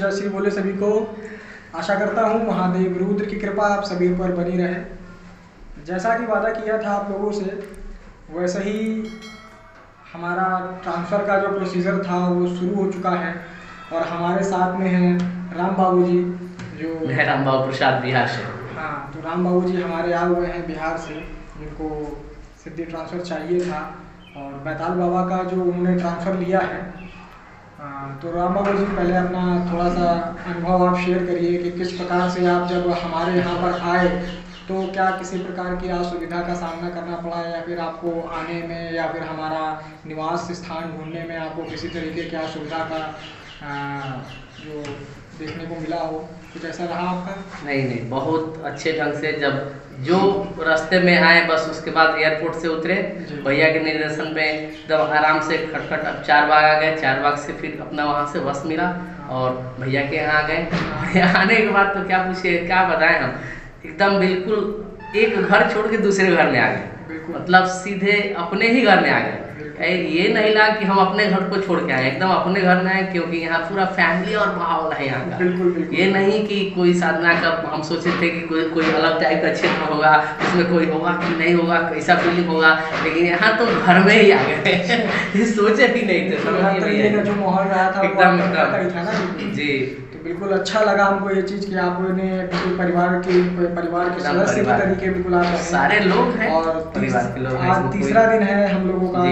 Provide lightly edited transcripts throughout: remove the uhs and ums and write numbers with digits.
जय श्री बोले सभी को। आशा करता हूँ महादेव रुद्र की कृपा आप सभी पर बनी रहे। जैसा कि वादा किया था आप लोगों से, वैसे ही हमारा ट्रांसफ़र का जो प्रोसीजर था वो शुरू हो चुका है। और हमारे साथ में हैं राम बाबू जी, जो मैं राम बाबू प्रसाद बिहार से। हाँ, तो राम बाबू जी हमारे आए हुए हैं बिहार से, जिनको सिद्धि ट्रांसफ़र चाहिए था और बैताल बाबा का जो उन्होंने ट्रांसफ़र लिया है। तो राम बाबू जी पहले अपना थोड़ा सा अनुभव आप शेयर करिए कि किस प्रकार से आप जब हमारे यहाँ पर आए तो क्या किसी प्रकार की असुविधा का सामना करना पड़ा, या फिर आपको आने में या फिर हमारा निवास स्थान ढूंढने में आपको किसी तरीके की असुविधा का जो देखने को मिला हो, कुछ ऐसा रहा आपका? नहीं, बहुत अच्छे ढंग से जब जो रास्ते में आए बस उसके बाद एयरपोर्ट से उतरे, भैया के निर्देशन में एकदम आराम से खटखट अब 4 बाग आ गए। 4 बाग से फिर अपना वहाँ से बस मिला और भैया के यहाँ आ गए। आने के बाद तो क्या पूछिए, क्या बताएं हम, एकदम बिल्कुल एक घर छोड़ के दूसरे घर में आ गए। मतलब सीधे अपने ही घर में आ गए। ये नहीं लगा कि हम अपने घर को छोड़ के आए, एकदम अपने घर में आए, क्योंकि यहाँ पूरा फैमिली और माहौल है यहाँ का। बिल्कुल। ये नहीं कि कोई साधना का हम सोचे थे कि कोई अलग टाइप का क्षेत्र होगा, उसमें कोई होगा कि नहीं होगा, कैसा फीलिंग होगा, लेकिन यहाँ तो घर में ही आ गए। ये सोचे भी नहीं थे, जो माहौल रहा था एकदम जी। बिल्कुल अच्छा लगा हमको ये चीज़ कि आपने परिवार के सदस्य के तरीके बिल्कुल आप सारे लोग हैं और परिवार के लोग। आज तीसरा दिन है हम लोगों का,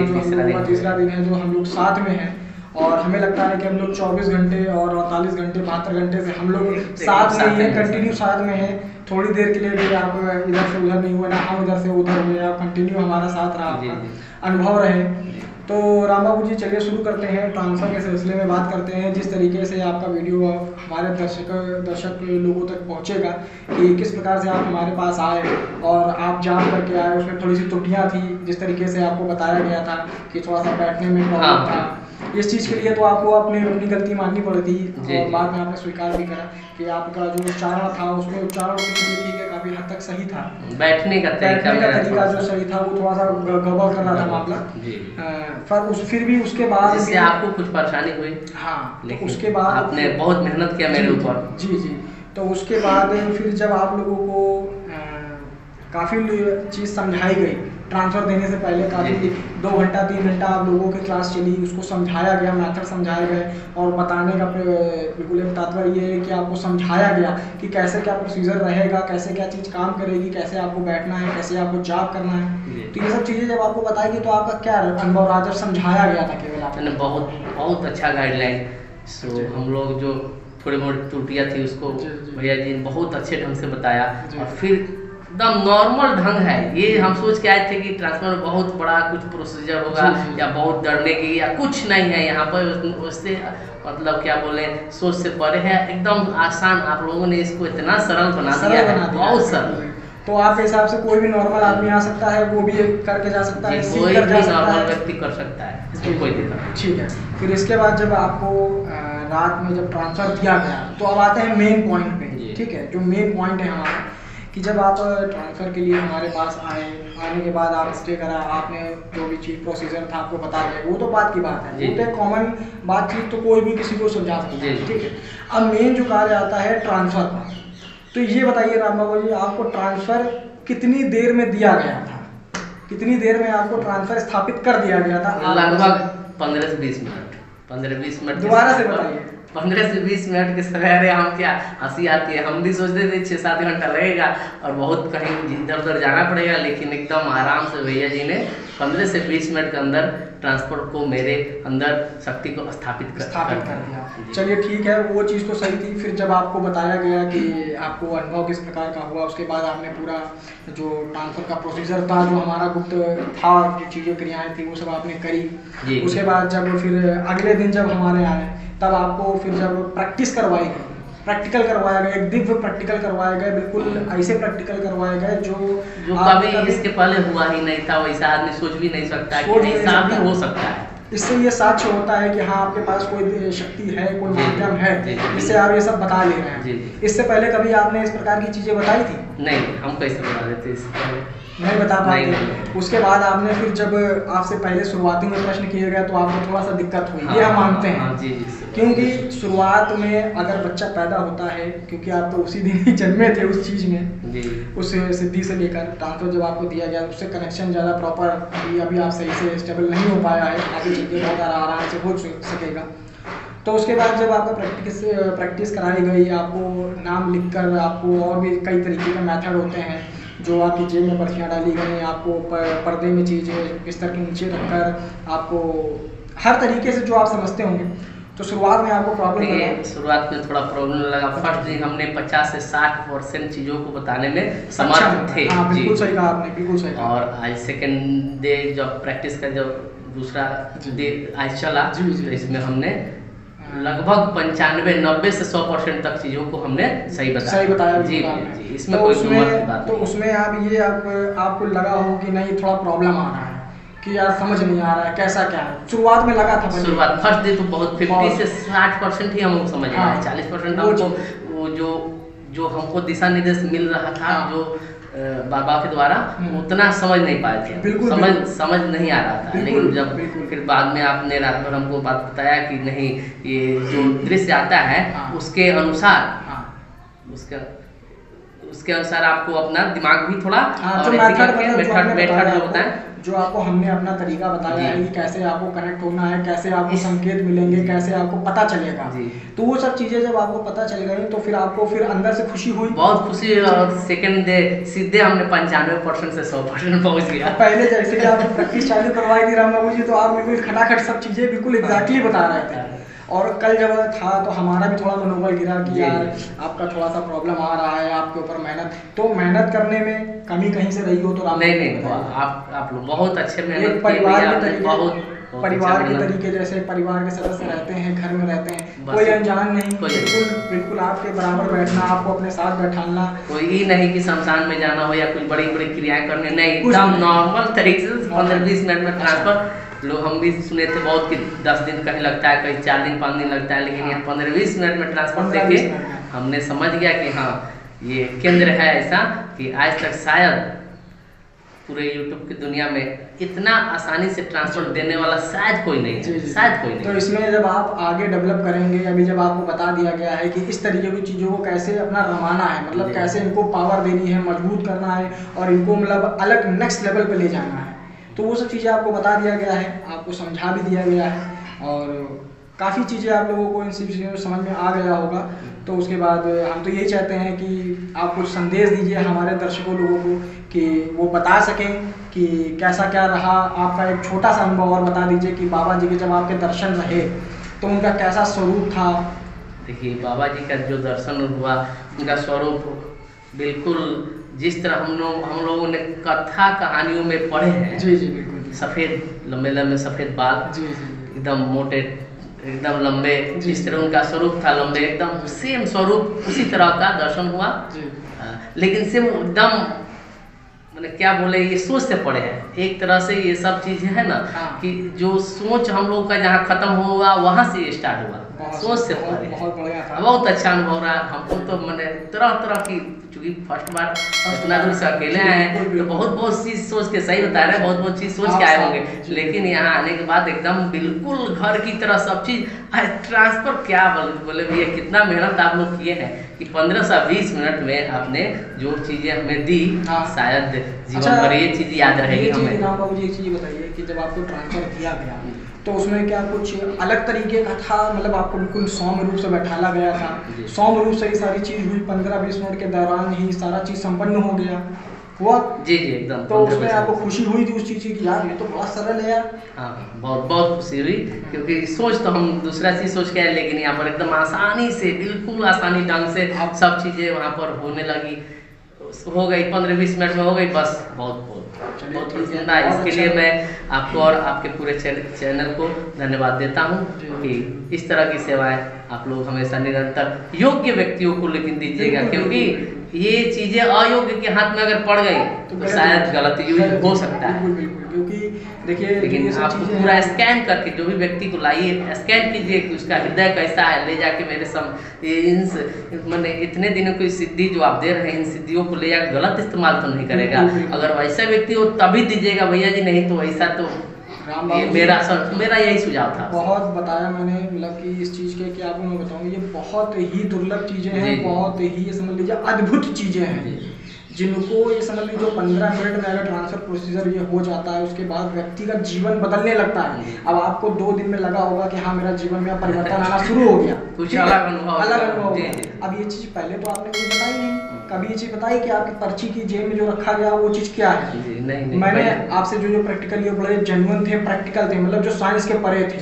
तीसरा दिन है जो हम लोग साथ में हैं। और हमें लगता है कि हम लोग 24 घंटे और 48 घंटे 72 घंटे से हम लोग साथ में ही कंटिन्यू साथ में हैं। थोड़ी देर के लिए भी आप इधर से उधर नहीं हुए ना, हम इधर से उधर हुए, आप कंटिन्यू हमारा साथ रहा, आपका अनुभव रहे। तो राम बाबू जी चलिए शुरू करते हैं, ट्रांसफ़र के सिलसिले में बात करते हैं। जिस तरीके से आपका वीडियो हमारे दर्शक लोगों तक पहुंचेगा कि किस प्रकार से आप हमारे पास आए और आप जान करके आए, उसमें थोड़ी सी त्रुटियां थी। जिस तरीके से आपको बताया गया था कि थोड़ा सा बैठने में प्रॉब्लम था, इस चीज़ के लिए तो आपको अपनी गलती माननी पड़ी थी। और बाद में आपने स्वीकार भी करा कि आपका जो उच्चारण था उसमें उच्चारण ठीक है, काफ़ी हद तक सही था। बैठने का तरीका जो सही था वो थोड़ा सा गड़बड़ कर रहा था मामला। फिर भी उसके बाद जिससे आपको कुछ परेशानी हुई। हाँ, लेकिन उसके बाद आपने बहुत मेहनत किया मेरे ऊपर। जी। तो उसके बाद फिर जब आप लोगों को काफ़ी चीज़ समझाई गई, ट्रांसफ़र देने से पहले काफ़ी 2 घंटा 3 घंटा आप लोगों की क्लास चली, उसको समझाया गया, मैथड समझाए गए। और बताने का बिल्कुल एक तात्पर्य ये है कि आपको समझाया गया कि कैसे क्या प्रोसीजर रहेगा, कैसे क्या चीज़ काम करेगी, कैसे आपको बैठना है, कैसे आपको जॉब करना है। तो ये सब चीज़ें जब आपको बताएगी तो आपका क्या अनुभव रहा जब समझाया गया था केवल आपने? बहुत अच्छा गाइडलाइन। सो हम लोग जो थोड़ी मोटी त्रुटियाँ थी उसको भैया जी ने बहुत अच्छे ढंग से बताया। और फिर एकदम नॉर्मल ढंग है। ये हम सोच के आए थे कि ट्रांसफर में बहुत बड़ा कुछ प्रोसीजर होगा या बहुत डरने की या कुछ नहीं है यहाँ पर। उससे मतलब क्या बोले, सोच से परे है, एकदम आसान। आप लोगों ने इसको इतना सरल बना दिया है, बहुत सरल। तो आपके हिसाब से कोई भी नॉर्मल आदमी आ सकता है, वो भी करके जा सकता है, कोई भी नॉर्मल व्यक्ति कर सकता है, इसमें कोई दिक्कत नहीं। ठीक है। फिर इसके बाद जब आपको रात में जब ट्रांसफ़र दिया गया तो अब आते हैं मेन पॉइंट पे। ठीक है, जो मेन पॉइंट है हमारा कि जब आप ट्रांसफ़र के लिए हमारे पास आए, आने के बाद आप स्टे करा, आपने जो भी चीज़ प्रोसीजर था आपको बता दिया, वो तो बात की बात है, वो तो एक कॉमन बातचीत तो कोई भी किसी को समझा सकता है। ठीक है, अब मेन जो कार्य आता है ट्रांसफ़र का। तो ये बताइए राम बाबू जी, आपको ट्रांसफ़र कितनी देर में दिया गया था? कितनी देर में आपको ट्रांसफ़र स्थापित कर दिया गया था? लगभग 15 से 20 मिनट। 15-20 मिनट दोबारा से बताइए। 15 से 20 मिनट के समय। अरे हम क्या हंसी आती है, हम भी सोचते थे 6-7 घंटा लगेगा और बहुत कहीं इधर उधर जाना पड़ेगा, लेकिन एकदम आराम से भैया जी ने 15 से 20 मिनट के अंदर ट्रांसपोर्ट को मेरे अंदर शक्ति को स्थापित कर दिया। चलिए ठीक है, वो चीज़ तो सही थी। फिर जब आपको बताया गया कि आपको अनुभव किस प्रकार का हुआ, उसके बाद आपने पूरा जो ट्रांसफ़र का प्रोसीजर था, जो हमारा गुप्त था, जो चीज़ें क्रियाएँ थी, वो सब आपने करी। उसके बाद जब फिर अगले दिन जब हमारे आए तब आपको फिर जब प्रैक्टिस करवाई गई, प्रैक्टिकल करवाया गया, एक दिव्य प्रैक्टिकल करवाया गया, बिल्कुल ऐसे प्रैक्टिकल करवाया गया जो कभी इसके पहले हुआ ही नहीं था। वैसा आदमी सोच भी नहीं सकता कि ऐसा भी हो सकता है। इससे ये साक्ष्य होता है कि हाँ, आपके पास कोई शक्ति है, कोई माध्यम है, जिससे आप ये सब बता ले रहे हैं। इससे पहले कभी आपने इस प्रकार की चीज़ें बताई थी? नहीं, हम कैसे बता देते इससे पहले। नहीं बता पाते। उसके बाद आपने फिर जब आपसे पहले शुरुआती में प्रश्न किए गए तो आपको थोड़ा सा दिक्कत हुई, ये हम मानते हैं। जी, क्योंकि शुरुआत में अगर बच्चा पैदा होता है, क्योंकि आप तो उसी दिन ही जन्मे थे उस चीज़ में जी, उस सिद्धि से लेकर ट्रांसफर जब आपको दिया गया उससे कनेक्शन ज़्यादा प्रॉपर अभी आप सही से स्टेबल नहीं हो पाया है, आगे चल के बहुत आराम से हो सकेगा। तो उसके बाद जब आपका प्रैक्टिस कराई गई, आपको नाम लिखकर आपको और भी कई तरीके के मेथड होते हैं, जो आपकी जेब में पर्चियाँ डाली गई, आपको पर्दे में चीज़ें बिस्तर के नीचे रखकर आपको हर तरीके से जो आप समझते होंगे, तो शुरुआत में आपको प्रॉब्लम लगा? शुरुआत में थोड़ा प्रॉब्लम लगा। फर्स्ट दिन हमने 50 से 60% चीज़ों को बताने में समर्थ थे। हाँ, बिल्कुल सही कहा आपने, बिल्कुल सही कहा। और आज सेकेंड डे जब प्रैक्टिस का जब दूसरा डे आज चला, तो इसमें हमने लगभग 95-90 से 100% तक चीज़ों को हमने सही बताया। जी, इसमें तो कोई बात तो उसमें आपको लगा हो कि नहीं थोड़ा प्रॉब्लम आ रहा है, कि यार समझ नहीं आ रहा है कैसा क्या है? शुरुआत में लगा था? शुरुआत फर्स्ट डे तो बहुत 50 से 60% ही हम समझ में आए। 40% हमको वो जो हमको दिशा निर्देश मिल रहा था जो बाबा के द्वारा, उतना समझ नहीं पाए थे, समझ नहीं आ रहा था। लेकिन जब फिर बाद में आपने रात भर हमको बात बताया कि नहीं, ये जो दृश्य आता है उसके अनुसार उसके अनुसार आपको अपना दिमाग भी थोड़ा मेथड जो बताएं, जो आपको हमने अपना तरीका बताया है कि कैसे आपको कनेक्ट होना है, कैसे आपको संकेत मिलेंगे, कैसे आपको पता चलेगा, तो वो सब चीजें जब आपको पता चल गई तो फिर आपको फिर अंदर से खुशी हुई? बहुत खुशी। और सेकंड डे सीधे हमने 95% से 100% पहुंच गया। पहले जैसे कि आपने प्रैक्टिस चालू करवाई थी राम बाबू जी, तो आप बिल्कुल खटाखट सब चीजें बिल्कुल एग्जैक्टली बता रहे थे। और कल जब था तो हमारा भी थोड़ा मनोबल गिरा कि यार आपका थोड़ा सा प्रॉब्लम आ रहा है, आपके ऊपर मेहनत करने में कमी कहीं से रही हो तो नहीं, आप लोग बहुत अच्छे मेहनत परिवार के तरीके जैसे परिवार के सदस्य रहते हैं, घर में रहते हैं, कोई अनजान नहीं, बिल्कुल आपके बराबर बैठना, आपको अपने साथ बैठाना, कोई नहीं कि शमशान में जाना हो या कुछ बड़ी बड़ी क्रियाएं करने, नहीं, एकदम नॉर्मल तरीके से 15-20 मिनट में ट्रांसफर। लोग हम भी सुने थे बहुत कि 10 दिन कहीं लगता है, कहीं 4 दिन 5 दिन लगता है, लेकिन यहाँ 15-20 मिनट में ट्रांसफर देके हमने समझ गया कि हाँ ये केंद्र है ऐसा कि आज तक शायद पूरे यूट्यूब की दुनिया में इतना आसानी से ट्रांसफर देने वाला शायद कोई नहीं है, शायद कोई नहीं। तो इसमें जब आप आगे डेवलप करेंगे, अभी जब आपको बता दिया गया है कि इस तरीके की चीज़ों को कैसे अपना रमाना है, मतलब कैसे इनको पावर देनी है, मजबूत करना है और इनको मतलब अलग नेक्स्ट लेवल पे ले जाना है, तो वो सब चीज़ें आपको बता दिया गया है, आपको समझा भी दिया गया है और काफ़ी चीज़ें आप लोगों को इन सब चीज़ों में समझ में आ गया होगा। तो उसके बाद हम तो यही चाहते हैं कि आप कुछ संदेश दीजिए हमारे दर्शकों लोगों को कि वो बता सकें कि कैसा क्या रहा आपका, एक छोटा सा अनुभव और बता दीजिए कि बाबा जी के जब आपके दर्शन रहे तो उनका कैसा स्वरूप था। देखिए, बाबा जी का जो दर्शन हुआ, उनका स्वरूप बिल्कुल जिस तरह हम लोगों ने कथा कहानियों में पढ़े हैं। जी बिल्कुल। सफ़ेद लंबे सफ़ेद बाल, एकदम मोटे, एकदम लंबे, जिस तरह उनका स्वरूप था लंबे, एकदम सेम स्वरूप उसी तरह का दर्शन हुआ। लेकिन सेम एकदम मैंने क्या बोले, ये सोच से पड़े हैं एक तरह से। ये सब चीज़ें है ना कि जो सोच हम लोग का जहाँ खत्म हुआ वहाँ से ये स्टार्ट हुआ, सोच से पड़े। बहुत अच्छा अनुभव रहा हमको तो, मैंने तरह की, चूँकि फर्स्ट बार इतना दूर से अकेले आए हैं तो बहुत चीज़ सोच के, सही बता रहे हैं, बहुत चीज़ सोच के आए होंगे, लेकिन यहाँ आने के बाद एकदम बिल्कुल घर की तरह सब चीज़। ट्रांसफर क्या बोले भैया, कितना मेहनत आप लोग किए हैं कि 15 से 20 मिनट में आपने जो चीज़ें हमें दी, शायद जीवन भर ये चीज़ याद रहेगी हमें। बाबू जी एक चीज़ बताइए कि जब आपको ट्रांसफर किया गया तो उसमें क्या कुछ अलग तरीके का था, मतलब आपको बिल्कुल सौम्य रूप से बैठाला गया था, सौम्य रूप से ही सारी चीज़ हुई, 15-20 मिनट के दौरान ही सारा चीज़ संपन्न हो गया हुआ? जी एकदम। तो उसमें आपको खुशी हुई थी उस चीज़ की कि यार ये तो बहुत सरल है यार? हाँ, बहुत खुशी हुई, क्योंकि सोच तो हम दूसरा चीज़ सोच के आए, लेकिन यहाँ पर एकदम आसानी से, बिल्कुल आसानी ढंग से सब चीज़ें वहाँ पर होने लगी, हो गई 15-20 मिनट में हो गई, बस बहुत धन्यवाद। इसके लिए मैं आपको और आपके पूरे चैनल को धन्यवाद देता हूँ कि इस तरह की सेवाएं आप लोग हमेशा निरंतर योग्य व्यक्तियों को लेकिन दीजिएगा, क्योंकि ये चीजें अयोग्य के हाथ में अगर पड़ गई तो शायद गलत यूज हो सकता है। बिल्कुल बिल्कुल, क्योंकि देखिए लेकिन आप पूरा स्कैन करके जो भी व्यक्ति को लाइए, स्कैन कीजिए कि उसका हृदय कैसा है, ले जाके मेरे मैंने इतने दिनों की सिद्धि जो आप दे रहे हैं, इन सिद्धियों को ले जाकर गलत इस्तेमाल तो नहीं करेगा। अगर वैसा व्यक्ति हो तभी दीजिएगा भैया जी, नहीं तो ऐसा तो मेरा यही सुझाव था। बहुत बताया मैंने, मतलब कि इस चीज़ के कि आपको मैं बताऊँ, ये बहुत ही दुर्लभ चीज़ें हैं, बहुत ही ये समझ लीजिए अद्भुत चीज़ें हैं, जिनको ये समझ लीजिए 15 मिनट में अगर ट्रांसफर प्रोसीजर ये हो जाता है, उसके बाद व्यक्ति का जीवन बदलने लगता है। अब आपको 2 दिन में लगा होगा कि हाँ मेरा जीवन में परिवर्तन आना शुरू हो गया, कुछ अलग अनुभव होगा। अब ये चीज़ पहले तो आपने मुझे बताई नहीं, कभी ये चीज़ बताई कि आपकी पर्ची की जेब में जो रखा गया वो चीज़ क्या है? नहीं, मैंने आपसे जो प्रैक्टिकल, ये बड़े जेन्युइन थे, प्रैक्टिकल थे, मतलब जो साइंस के परे थे,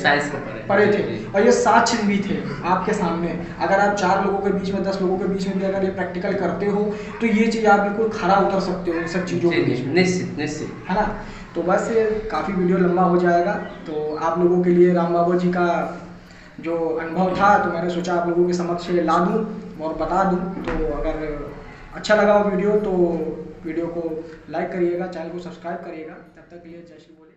परे थे, और ये साक्ष्य भी थे आपके सामने। अगर आप 4 लोगों के बीच में, 10 लोगों के बीच में भी अगर ये प्रैक्टिकल करते हो तो ये चीज़ आप बिल्कुल खरा उतर सकते हो इन सब चीज़ों के बीच में, निश्चित है ना। तो बस काफ़ी वीडियो लंबा हो जाएगा, तो आप लोगों के लिए राम बाबू जी का जो अनुभव था तो मैंने सोचा आप लोगों के समक्ष ला दूँ और बता दूँ। तो अगर अच्छा लगा वीडियो तो वीडियो को लाइक करिएगा, चैनल को सब्सक्राइब करिएगा। तब तक के लिए जय श्री बोले।